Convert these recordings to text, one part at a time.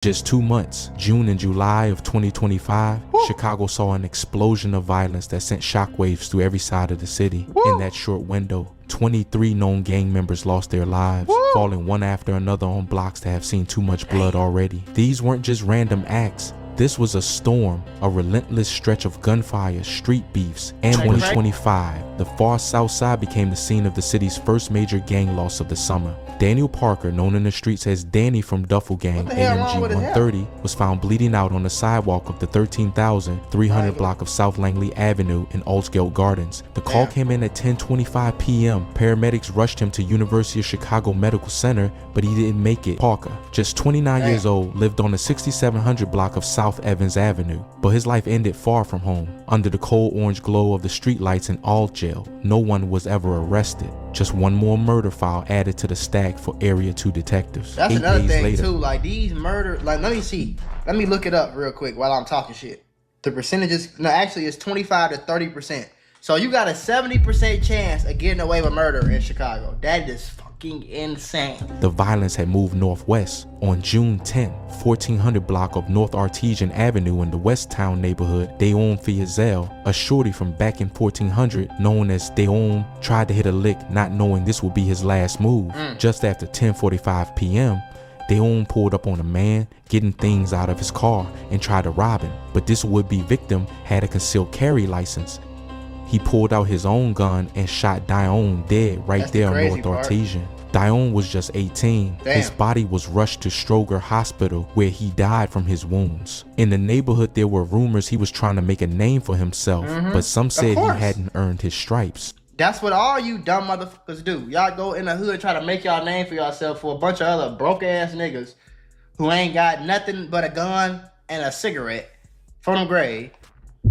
Just 2 months, June and July of 2025, Chicago saw an explosion of violence that sent shockwaves through every side of the city. In that short window, 23 known gang members lost their lives, falling one after another on blocks that have seen too much blood already. These weren't just random acts. This was a storm, a relentless stretch of gunfire, street beefs, and 2025, the far south side became the scene of the city's first major gang loss of the summer. Daniel Parker, known in the streets as Danny from Duffel Gang AMG 130, was found bleeding out on the sidewalk of the 13,300 block of South Langley Avenue in Altgeld Gardens. The call came in at 10:25 p.m. Paramedics rushed him to University of Chicago Medical Center, but he didn't make it. Parker, just 29 years old, lived on the 6700 block of South Evans Avenue, but his life ended far from home. Under the cold orange glow of the streetlights in Altgeld, no one was ever arrested. Just one more murder file added to the stack for Area 2 detectives. That's another thing too, like these murder, like let me look it up real quick while I'm talking shit. The percentages, no, actually it's 25 to 30%. So you got a 70% chance of getting away with murder in Chicago. That is fucking insane. The violence had moved northwest. On June 10, 1400 block of North Artesian Avenue in the West Town neighborhood, Dayon Fiazel, a shorty from back in 1400 known as Dayon, tried to hit a lick not knowing this would be his last move. Just after 10:45 p.m., Dayon pulled up on a man getting things out of his car and tried to rob him, but this would-be victim had a concealed carry license. He pulled out his own gun and shot Dayon dead right there on North Artesian. Dayon was just 18. His body was rushed to Stroger Hospital where he died from his wounds. In the neighborhood there were rumors he was trying to make a name for himself, but some said he hadn't earned his stripes. That's what all you dumb motherfuckers do. Y'all go in the hood try to make y'all name for yourself for a bunch of other broke ass niggas who ain't got nothing but a gun and a cigarette from the grave.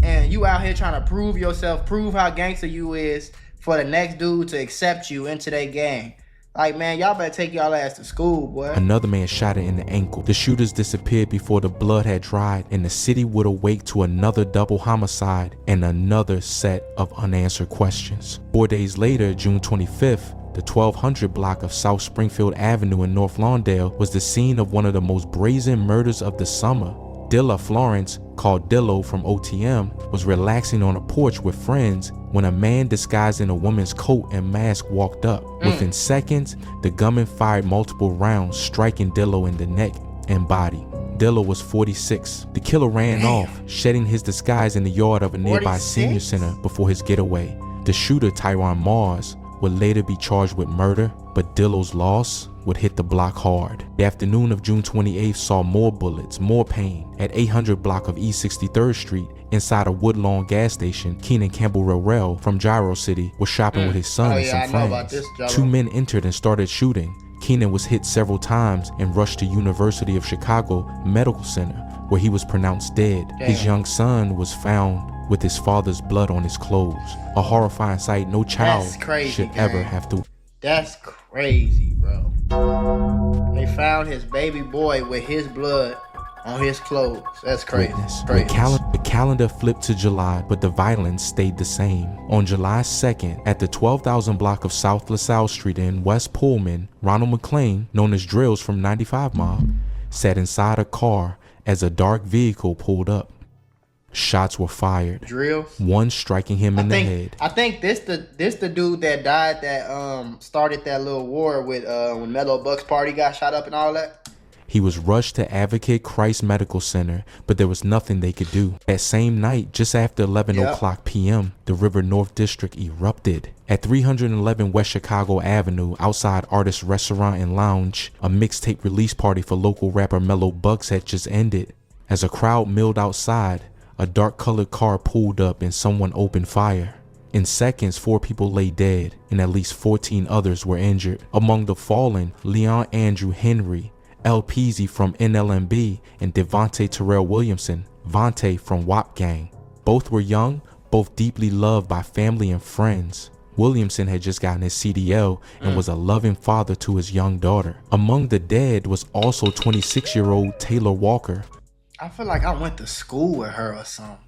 And you out here trying to prove yourself, prove how gangster you is for the next dude to accept you into their gang. Like, man, y'all better take y'all ass to school, boy. Another man shot it in the ankle. The shooters disappeared before the blood had dried, and the city would awake to another double homicide and another set of unanswered questions. 4 days later, June 25th, the 1200 block of South Springfield Avenue in North Lawndale was the scene of one of the most brazen murders of the summer. Dilla Florence, called Dillo from OTM, was relaxing on a porch with friends when a man disguised in a woman's coat and mask walked up. Within seconds, the gunman fired multiple rounds, striking Dillo in the neck and body. Dillo was 46. The killer ran off, shedding his disguise in the yard of a nearby senior center before his getaway. The shooter, Tyron Mars, would later be charged with murder, but Dillo's loss would hit the block hard. The afternoon of June 28th saw more bullets, more pain. At 800 block of East 63rd Street, inside a Woodlawn gas station, Keenan Campbell Rorell from Gyro City was shopping with his son and some friends. Two men entered and started shooting. Keenan was hit several times and rushed to University of Chicago Medical Center, where he was pronounced dead. His young son was found with his father's blood on his clothes. A horrifying sight no child should ever have to. That's crazy, bro. They found his baby boy with his blood on his clothes. That's crazy. The calendar flipped to July, but the violence stayed the same. On July 2nd, at the 12,000 block of South LaSalle Street in West Pullman, Ronald McClain, known as Drills from 95 Mob, sat inside a car as a dark vehicle pulled up. Shots were fired. Drills. One striking him in the head. I think this the dude that died that started that little war with when Mellow Buck's party got shot up and all that. He was rushed to Advocate Christ Medical Center, but there was nothing they could do. That same night, just after 11 o'clock p.m., the River North District erupted. At 311 West Chicago Avenue, outside Artist Restaurant and Lounge, a mixtape release party for local rapper Mellow Bucks had just ended. As a crowd milled outside, a dark-colored car pulled up and someone opened fire. In seconds, 4 people lay dead, and at least 14 others were injured. Among the fallen, Leon Andrew Henry, L. Peasy from NLMB, and Devontae Terrell Williamson, Vontae from WAP Gang. Both were young, both deeply loved by family and friends. Williamson had just gotten his CDL and was a loving father to his young daughter. Among the dead was also 26-year-old Taylor Walker. I feel like I went to school with her or something.